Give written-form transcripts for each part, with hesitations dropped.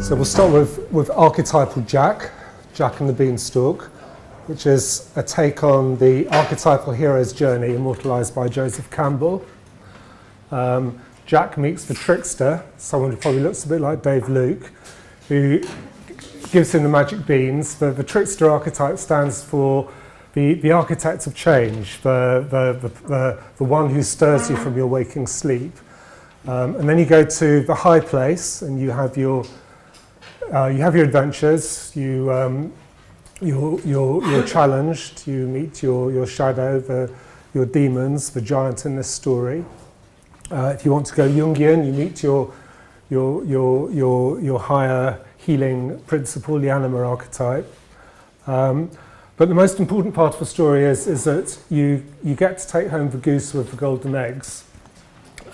So we'll start with Archetypal Jack and the Beanstalk, which is a take on the archetypal hero's journey immortalised by Joseph Campbell. Jack meets the trickster, someone who probably looks a bit like Dave Luke, who gives him the magic beans. The trickster archetype stands for the architect of change, the one who stirs you from your waking sleep. And then you go to the high place, and you have your adventures. You're challenged. You meet your shadow, your demons, the giant in this story. If you want to go Jungian, you meet your higher healing principle, the anima archetype. But the most important part of the story is that you get to take home the goose with the golden eggs.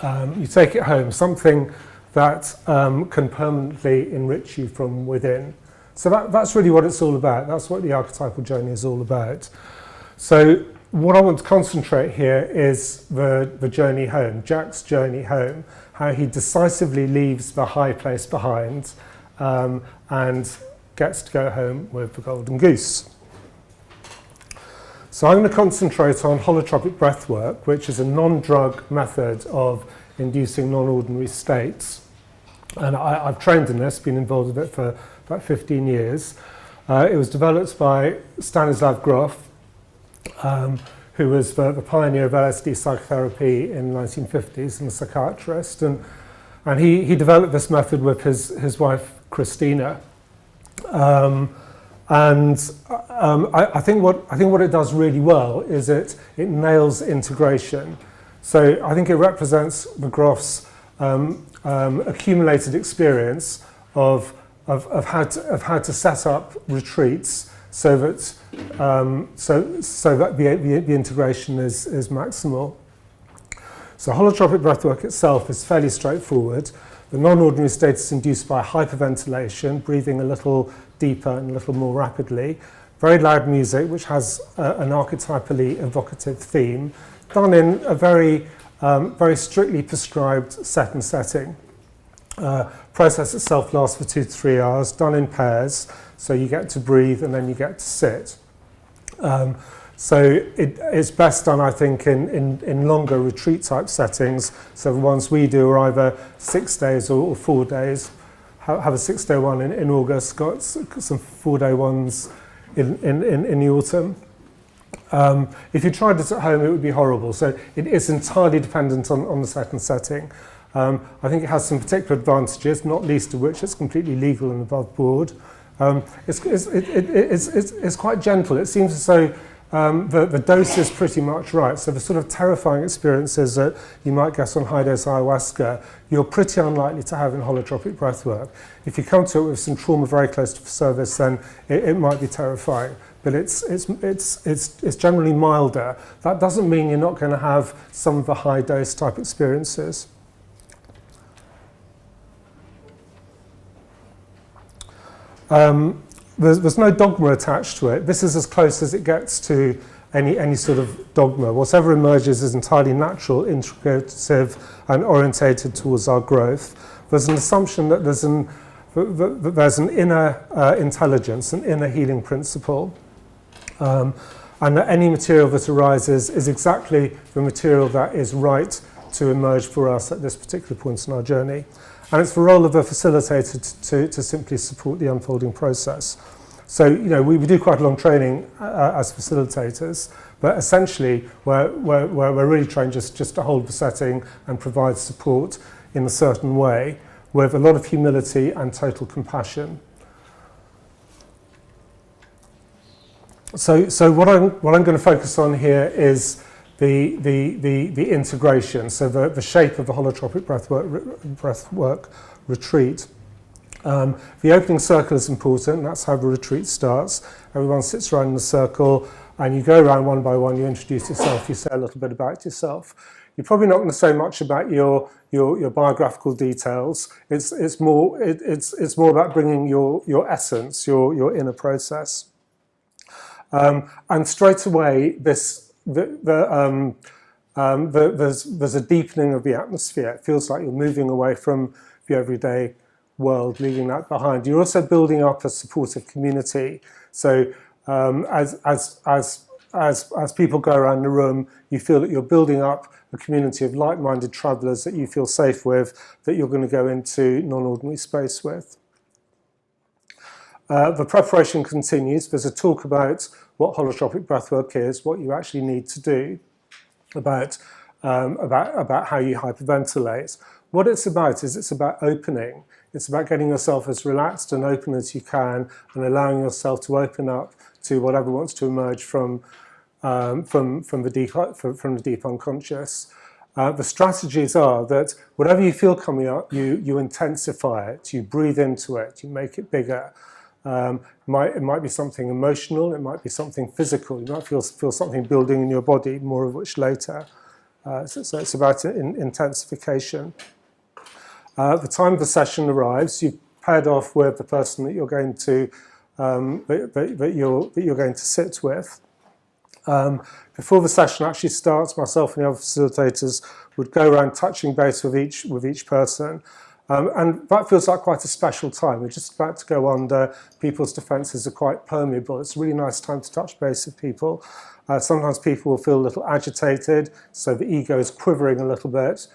You take it home, something that can permanently enrich you from within. So that's really what it's all about. That's what the archetypal journey is all about. So what I want to concentrate here is the journey home, Jack's journey home, how he decisively leaves the high place behind and gets to go home with the golden goose. So I'm going to concentrate on holotropic breathwork, which is a non-drug method of inducing non-ordinary states. And I've trained in this, been involved in it for about 15 years. It was developed by Stanislav Grof, who was the pioneer of LSD psychotherapy in the 1950s and a psychiatrist. And he developed this method with his wife, Christina. I think what it does really well is it nails integration. So I think it represents the Grof's accumulated experience of how to set up retreats so that the integration is maximal. So holotropic breathwork itself is fairly straightforward. The non-ordinary state is induced by hyperventilation, breathing a little deeper and a little more rapidly. Very loud music, which has an archetypally evocative theme, done in a very strictly prescribed set and setting. Process itself lasts for 2 to 3 hours, done in pairs, so you get to breathe and then you get to sit. So it's best done, I think, in longer retreat type settings. So the ones we do are either 6 days or 4 days. Have a 6-day one in August, got some 4-day ones in the autumn. If you tried it at home, it would be horrible. So it is entirely dependent on the set and setting. I think it has some particular advantages, not least of which it's completely legal and above board. It's quite gentle. It seems as though the dose is pretty much right. So the sort of terrifying experiences that you might get on high-dose ayahuasca, you're pretty unlikely to have in holotropic breathwork. If you come to it with some trauma very close to the service, then it might be terrifying. But it's generally milder. That doesn't mean you're not going to have some of the high-dose type experiences. There's no dogma attached to it. This is as close as it gets to any sort of dogma. Whatever emerges is entirely natural, integrative, and orientated towards our growth. There's an assumption that there's an inner intelligence, an inner healing principle, and that any material that arises is exactly the material that is right to emerge for us at this particular point in our journey. And it's the role of a facilitator to simply support the unfolding process. So, we do quite a long training as facilitators, but essentially we're really trained just to hold the setting and provide support in a certain way with a lot of humility and total compassion. So what I'm going to focus on here is the integration, so the shape of the holotropic breathwork retreat. The opening circle is important. That's how the retreat starts. Everyone sits around in a circle, and you go around one by one. You introduce yourself. You say a little bit about yourself. You're probably not going to say much about your biographical details. It's more about bringing your essence, your inner process. And straight away, there's a deepening of the atmosphere. It feels like you're moving away from the everyday world, leaving that behind. You're also building up a supportive community. So as people go around the room, you feel that you're building up a community of like-minded travellers that you feel safe with, that you're going to go into non-ordinary space with. The preparation continues. There's a talk about what holotropic breathwork is, what you actually need to do, about how you hyperventilate. What it's about is it's about opening. It's about getting yourself as relaxed and open as you can and allowing yourself to open up to whatever wants to emerge from the deep unconscious. The strategies are that whatever you feel coming up, you intensify it, you breathe into it, you make it bigger. It might be something emotional, it might be something physical, you might feel something building in your body, more of which later. So it's about intensification. The time of the session arrives, you've paired off with the person that you're going to that you're going to sit with. Before the session actually starts, myself and the other facilitators would go around touching base with each person. And that feels like quite a special time. We're just about to go under. People's defences are quite permeable. It's a really nice time to touch base with people. Sometimes people will feel a little agitated, so the ego is quivering a little bit.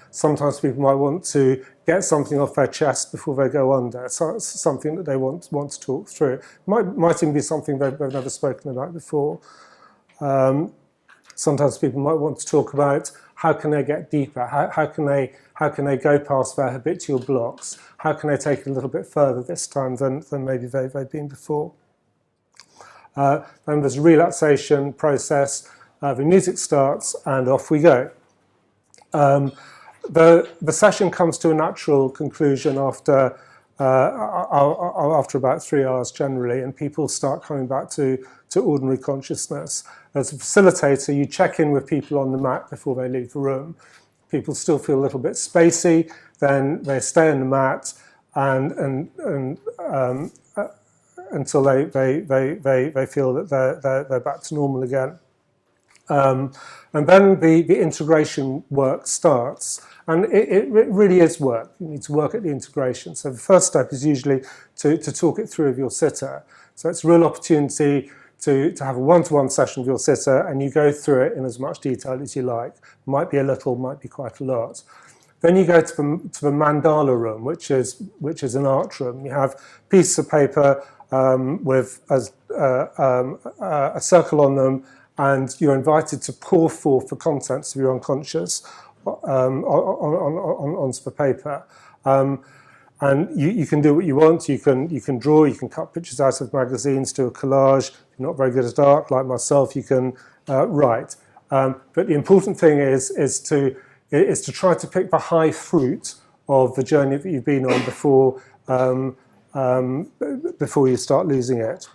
Sometimes people might want to get something off their chest before they go under. So it's something that they want to talk through. Might even be something they've never spoken about before. Sometimes people might want to talk about how can they get deeper, how can they go past their habitual blocks, how can they take it a little bit further this time than maybe they've been before. Then there's a relaxation process, the music starts and off we go. The session comes to a natural conclusion after about 3 hours generally, and people start coming back to ordinary consciousness. As a facilitator, you check in with people on the mat before they leave the room. People still feel a little bit spacey, then they stay on the mat and until they feel that they're back to normal again. And then the integration work starts. And it really is work. You need to work at the integration. So the first step is usually to talk it through with your sitter. So it's a real opportunity to have a one-to-one session with your sitter, and you go through it in as much detail as you like. Might be a little, might be quite a lot. Then you go to the mandala room, which is an art room. You have pieces of paper with a circle on them, and you're invited to pour forth the contents of your unconscious onto the paper. And you can do what you want. You can draw, you can cut pictures out of magazines, do a collage. If you're not very good at art, like myself, you can write. But the important thing is to try to pick the high fruit of the journey that you've been on before you start losing it.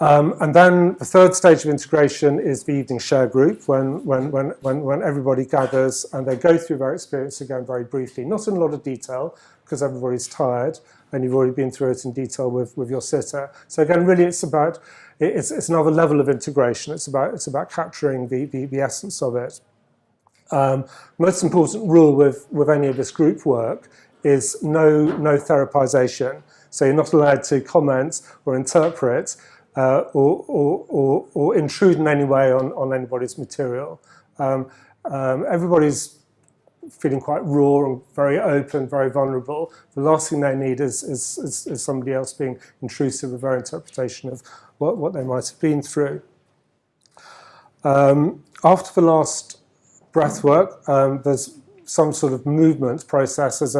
And then the third stage of integration is the evening share group, when everybody gathers and they go through their experience again very briefly, not in a lot of detail because everybody's tired and you've already been through it in detail with your sitter. So again, really, it's another level of integration. It's about capturing the essence of it. Most important rule with any of this group work is no therapization. So you're not allowed to comment or interpret or intrude in any way on anybody's material. Everybody's feeling quite raw and very open, very vulnerable. The last thing they need is somebody else being intrusive with their interpretation of what they might have been through. After the last breath work, there's some sort of movement process as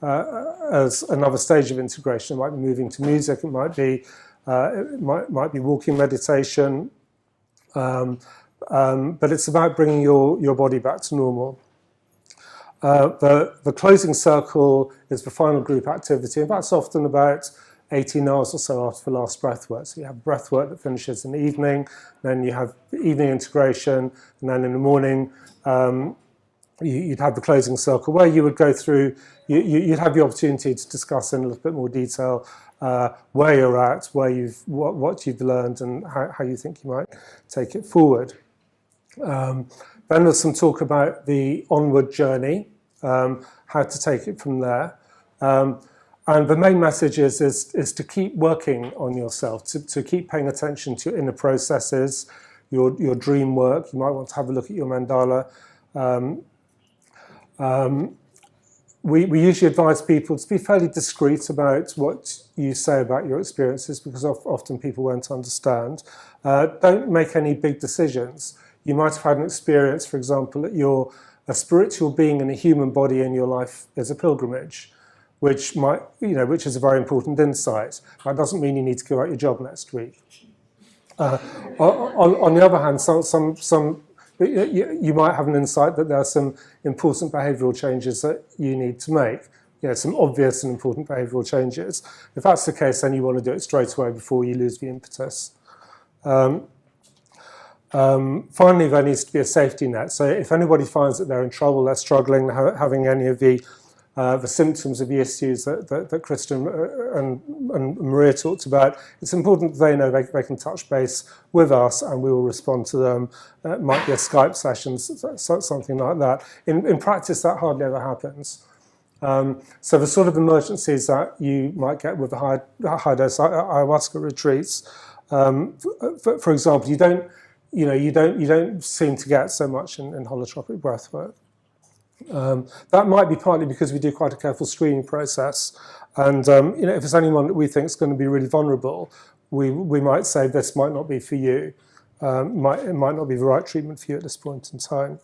another stage of integration. It might be moving to music, it might be walking meditation, but it's about bringing your body back to normal. The closing circle is the final group activity, and that's often about 18 hours or so after the last breath work. So you have breath work that finishes in the evening, then you have the evening integration, and then in the morning you'd have the closing circle where you would go through, you'd have the opportunity to discuss in a little bit more detail where you're at, what you've learned, and how you think you might take it forward. Then there's some talk about the onward journey, how to take it from there. And the main message is to keep working on yourself, to keep paying attention to your inner processes, your dream work. You might want to have a look at your mandala. We usually advise people to be fairly discreet about what you say about your experiences, because often people won't understand. Don't make any big decisions. You might have had an experience, for example, that you're a spiritual being in a human body and your life is a pilgrimage, which is a very important insight. That doesn't mean you need to go out your job next week. On the other hand, you might have an insight that there are some important behavioural changes that you need to make. Some obvious and important behavioural changes. If that's the case, then you want to do it straight away before you lose the impetus. Finally, there needs to be a safety net. So if anybody finds that they're in trouble, they're struggling, having any of the symptoms of the issues that Kristen and Maria talked about, it's important that they know they can touch base with us and we will respond to them. It might be a Skype session, something like that. In practice, that hardly ever happens. So the sort of emergencies that you might get with the high-dose ayahuasca retreats, for example, you don't seem to get so much in holotropic breathwork. That might be partly because we do quite a careful screening process, and if there's anyone that we think is going to be really vulnerable, we might say this might not be for you. It might not be the right treatment for you at this point in time.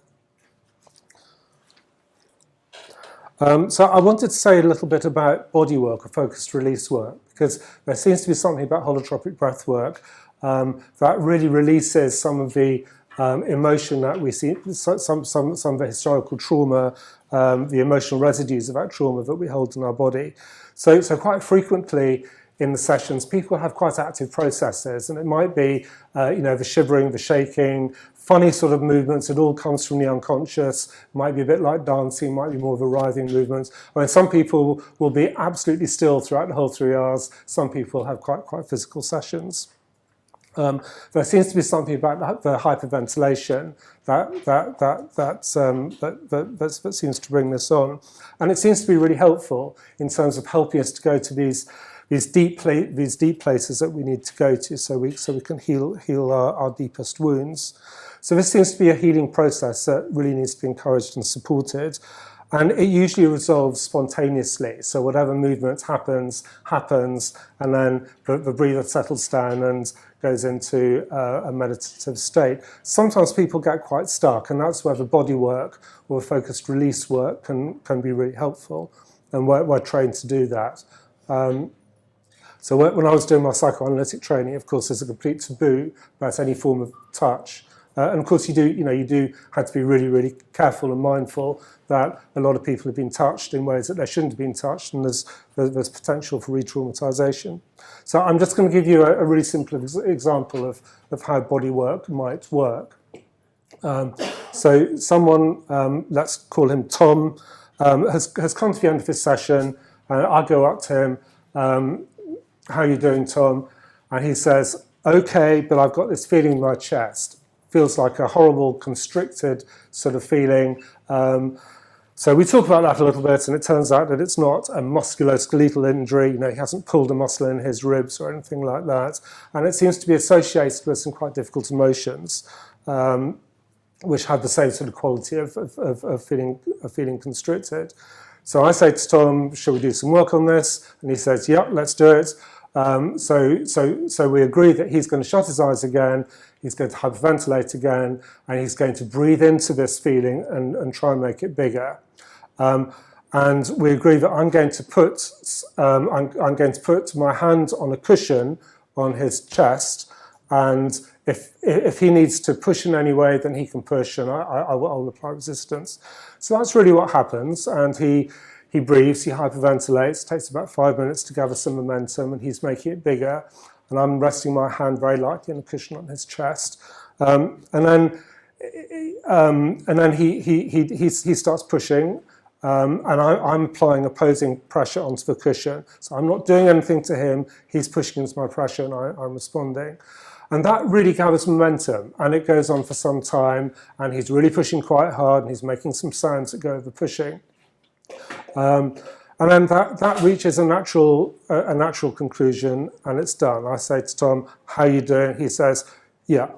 So I wanted to say a little bit about body work or focused release work, because there seems to be something about holotropic breath work that really releases some of the emotion that we see, some of the historical trauma, the emotional residues of that trauma that we hold in our body. So quite frequently in the sessions, people have quite active processes, and it might be, the shivering, the shaking, funny sort of movements. It all comes from the unconscious. It might be a bit like dancing, might be more of a writhing movement. I mean, some people will be absolutely still throughout the whole 3 hours. Some people have quite physical sessions. There seems to be something about the hyperventilation that seems to bring this on, and it seems to be really helpful in terms of helping us to go to these deep places that we need to go to, so we can heal our deepest wounds. So this seems to be a healing process that really needs to be encouraged and supported. And it usually resolves spontaneously. So whatever movement happens, and then the breather settles down and goes into a meditative state. Sometimes people get quite stuck, and that's where the body work or focused release work can be really helpful. And we're trained to do that. So when I was doing my psychoanalytic training, of course, there's a complete taboo about any form of touch. And of course, you do have to be really, really careful and mindful that a lot of people have been touched in ways that they shouldn't have been touched, and there's potential for re-traumatization. So I'm just going to give you a really simple example of how body work might work. So someone, let's call him Tom, has come to the end of his session, and I go up to him, how are you doing, Tom? And he says, okay, but I've got this feeling in my chest. Feels like a horrible, constricted sort of feeling. So we talk about that a little bit, and it turns out that it's not a musculoskeletal injury. He hasn't pulled a muscle in his ribs or anything like that. And it seems to be associated with some quite difficult emotions, which have the same sort of quality of feeling constricted. So I say to Tom, shall we do some work on this? And he says, yeah, let's do it. So we agree that he's going to shut his eyes again, he's going to hyperventilate again, and he's going to breathe into this feeling and try and make it bigger. And we agree that I'm going to put my hand on a cushion on his chest, and if he needs to push in any way, then he can push, and I will apply resistance. So that's really what happens, and he breathes, he hyperventilates, takes about 5 minutes to gather some momentum, and he's making it bigger. And I'm resting my hand very lightly on the cushion on his chest. And then he starts pushing, and I'm applying opposing pressure onto the cushion. So I'm not doing anything to him, he's pushing into my pressure, and I'm responding. And that really gathers momentum, and it goes on for some time, and he's really pushing quite hard, and he's making some sounds that go over pushing. And then that reaches a natural conclusion, and it's done. I say to Tom, "How are you doing?" He says, "Yeah,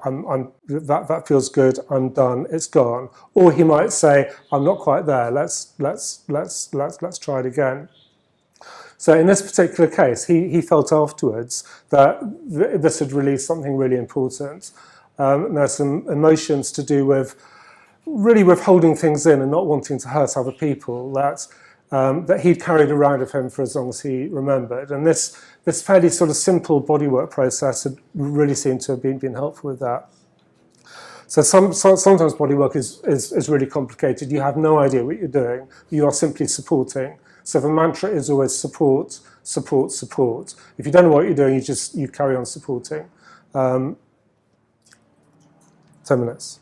that feels good. I'm done. It's gone." Or he might say, "I'm not quite there. Let's try it again." So in this particular case, he felt afterwards that this had released something really important. There's some emotions to do with really with holding things in and not wanting to hurt other people that he'd carried around with him for as long as he remembered. And this fairly sort of simple bodywork process had really seemed to have been helpful with that. So sometimes bodywork is really complicated. You have no idea what you're doing. You are simply supporting. So the mantra is always support, support, support. If you don't know what you're doing, you carry on supporting. 10 minutes.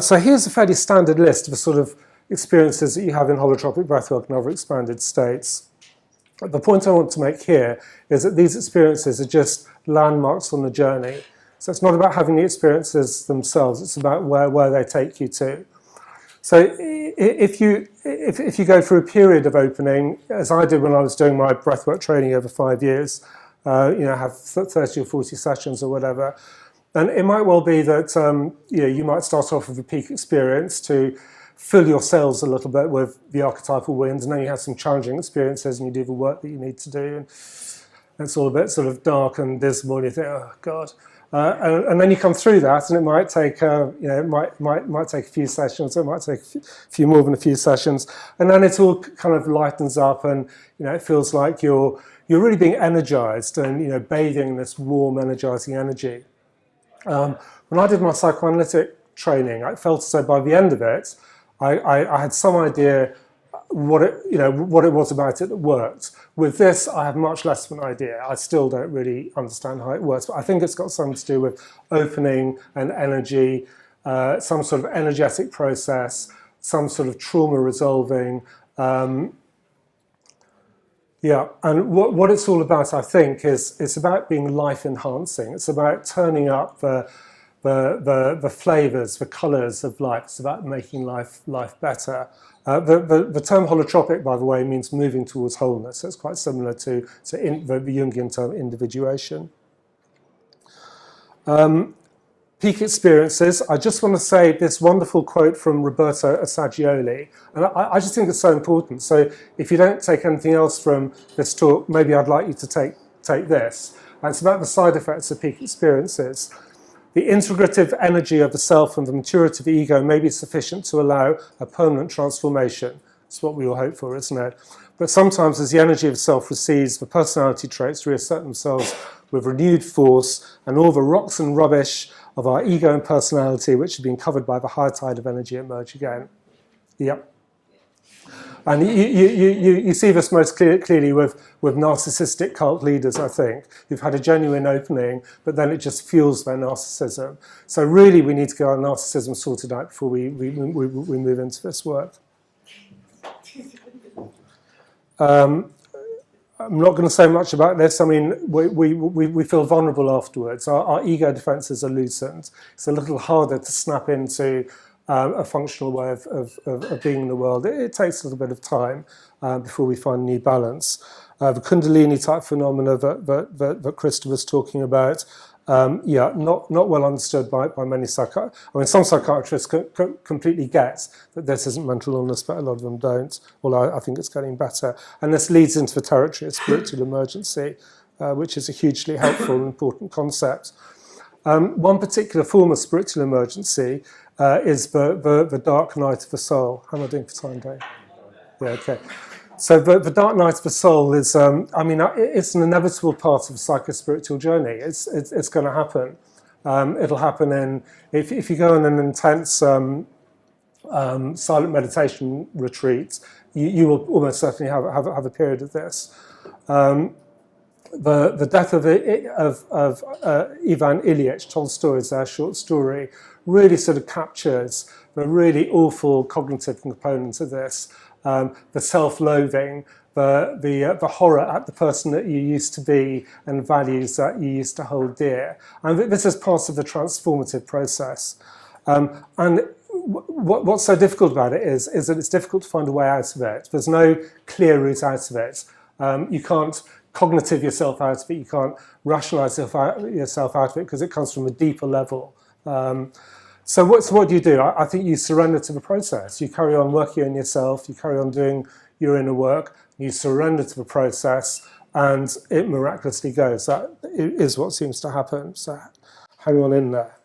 So here's a fairly standard list of the sort of experiences that you have in holotropic breathwork and other expanded states. The point I want to make here is that these experiences are just landmarks on the journey. So it's not about having the experiences themselves, it's about where they take you to. So if you go through a period of opening, as I did when I was doing my breathwork training over 5 years, have 30 or 40 sessions or whatever, and it might well be that you might start off with a peak experience to fill your cells a little bit with the archetypal winds, and then you have some challenging experiences and you do the work that you need to do, and it's all a bit sort of dark and dismal, and you think, oh God. And then you come through that, and it might take, it might take a few sessions, or it might take a few more than a few sessions, and then it all kind of lightens up, and it feels like you're really being energized, and bathing in this warm, energizing energy. When I did my psychoanalytic training, I felt as though by the end of it, I had some idea what it was about it that worked. With this, I have much less of an idea. I still don't really understand how it works, but I think it's got something to do with opening and energy, some sort of energetic process, some sort of trauma resolving. And what it's all about, I think, is it's about being life enhancing. It's about turning up the flavors, the colors of life. It's about making life better. The term holotropic, by the way, means moving towards wholeness. So it's quite similar to the Jungian term individuation. Peak experiences. I just want to say this wonderful quote from Roberto Assagioli, and I just think it's so important. So if you don't take anything else from this talk, maybe I'd like you to take this. And it's about the side effects of peak experiences. The integrative energy of the self and the maturity of the ego may be sufficient to allow a permanent transformation. That's what we all hope for, isn't it? But sometimes as the energy of self recedes, the personality traits reassert themselves with renewed force, and all the rocks and rubbish of our ego and personality, which have been covered by the high tide of energy, emerge again. Yep. And you see this most clearly with narcissistic cult leaders, I think, who've had a genuine opening, but then it just fuels their narcissism. So really we need to get our narcissism sorted out before we move into this work. I'm not going to say much about this. I mean, we feel vulnerable afterwards. Our ego defenses are loosened. It's a little harder to snap into a functional way of being in the world. It takes a little bit of time before we find a new balance. The Kundalini type phenomena that Krista was talking about, not well understood by many psychiatrists. I mean, some psychiatrists completely get that this isn't mental illness, but a lot of them don't. Although I think it's getting better. And this leads into the territory of spiritual emergency, which is a hugely helpful and important concept. One particular form of spiritual emergency is the dark night of the soul. How am I doing for time, Dave? Yeah, okay. So the dark night of the soul is, it's an inevitable part of the psycho-spiritual journey. It's going to happen. It'll happen if you go on an intense silent meditation retreat, you will almost certainly have a period of this. The death of Ivan Ilyich, Tolstoy's short story, really sort of captures the really awful cognitive components of this. The self-loathing, the horror at the person that you used to be and values that you used to hold dear. And this is part of the transformative process. And what's so difficult about it is that it's difficult to find a way out of it. There's no clear route out of it. You can't cognitive yourself out of it. You can't rationalize yourself out of it because it comes from a deeper level. So what do you do? I think you surrender to the process. You carry on working on yourself. You carry on doing your inner work. You surrender to the process, and it miraculously goes. That is what seems to happen. So hang on in there.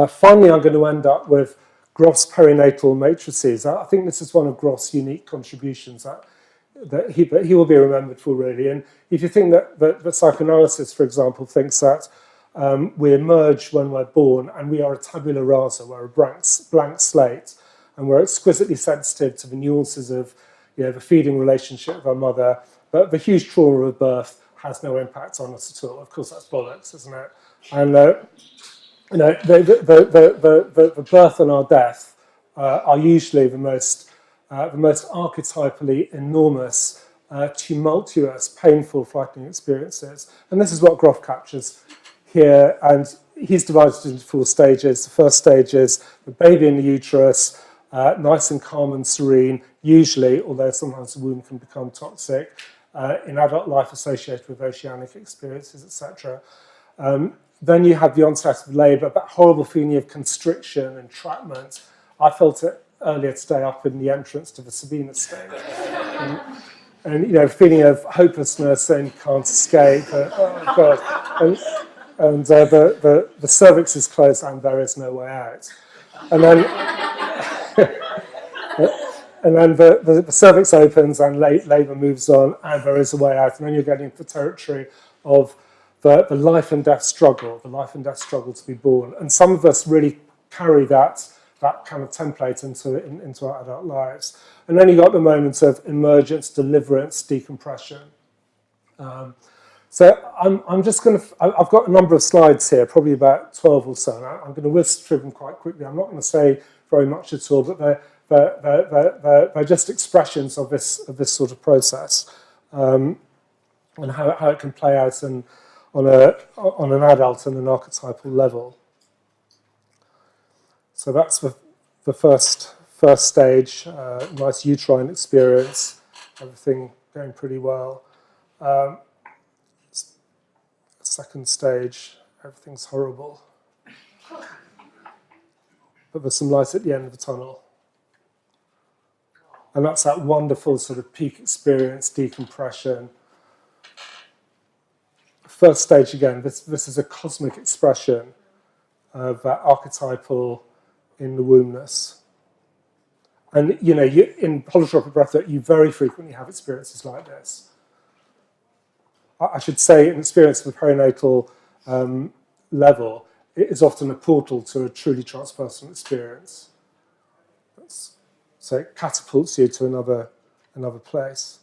Finally, I'm going to end up with Grof's perinatal matrices. I think this is one of Grof's unique contributions that he will be remembered for, really. And if you think that psychoanalysis, for example, thinks that we emerge when we're born and we are a tabula rasa, we're a blank slate, and we're exquisitely sensitive to the nuances of the feeding relationship with our mother, but the huge trauma of birth has no impact on us at all. Of course, that's bollocks, isn't it? And the birth and our death are usually the most archetypally enormous, tumultuous, painful, frightening experiences. And this is what Grof captures here, and he's divided it into 4 stages. The first stage is the baby in the uterus, nice and calm and serene, usually, although sometimes the womb can become toxic, in adult life associated with oceanic experiences, etc. Then you have the onset of labour, that horrible feeling of constriction, entrapment. I felt it earlier today up in the entrance to the Sabina stage. And feeling of hopelessness and you can't escape. Oh, God. And the cervix is closed and there is no way out. And then, the cervix opens and labour moves on and there is a way out. And then you're getting into the territory of the life and death struggle, to be born. And some of us really carry that kind of template into our adult lives. And then you got the moments of emergence, deliverance, decompression. So I'm just going to, I've got a number of slides here, probably about 12 or so. And I'm going to whisk through them quite quickly. I'm not going to say very much at all, but they're just expressions of this sort of process, and how it can play out on an adult and an archetypal level. So that's the first stage, nice uterine experience, everything going pretty well. Second stage, everything's horrible. But there's some light at the end of the tunnel. And that's that wonderful sort of peak experience, decompression. First stage again, this is a cosmic expression of that archetypal in the wombness. And in holotropic breathwork, you very frequently have experiences like this. I should say an experience of the perinatal level is often a portal to a truly transpersonal experience. So it catapults you to another place.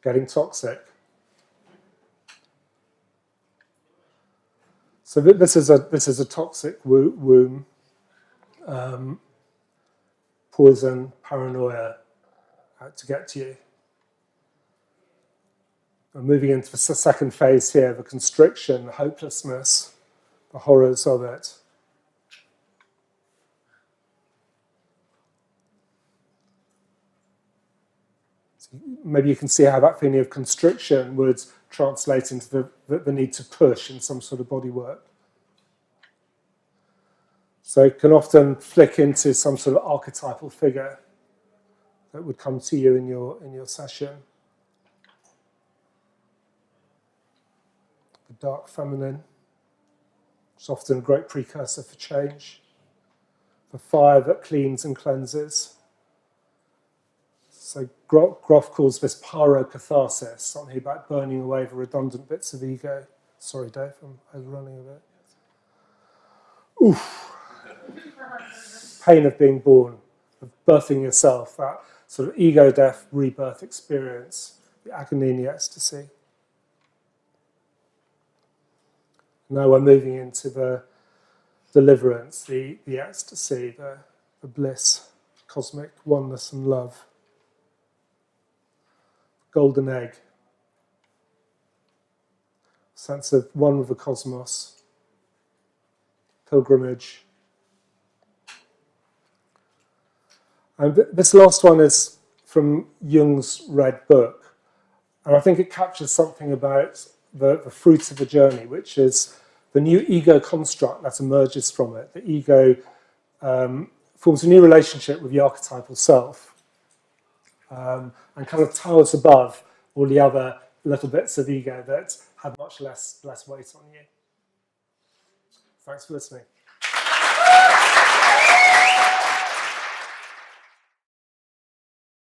Getting toxic. So this is a toxic womb. Poison, paranoia, out to get to you. We're moving into the second phase here, the constriction, the hopelessness, the horrors of it. So maybe you can see how that feeling of constriction would translate into the need to push in some sort of body work. So it can often flick into some sort of archetypal figure that would come to you in your session. The dark feminine, which is often a great precursor for change. The fire that cleans and cleanses. So Grof calls this pyrocatharsis, something about burning away the redundant bits of ego. Sorry, Dave, I'm overrunning a bit. Oof. Pain of being born, of birthing yourself, that sort of ego-death rebirth experience, the agony and the ecstasy. Now we're moving into the deliverance, the ecstasy, the bliss, cosmic oneness and love. Golden egg, sense of one with the cosmos, pilgrimage. And this last one is from Jung's Red Book, and I think it captures something about the fruit of the journey, which is the new ego construct that emerges from it. The ego forms a new relationship with the archetypal self, and kind of towers above all the other little bits of ego that have much less weight on you. Thanks for listening.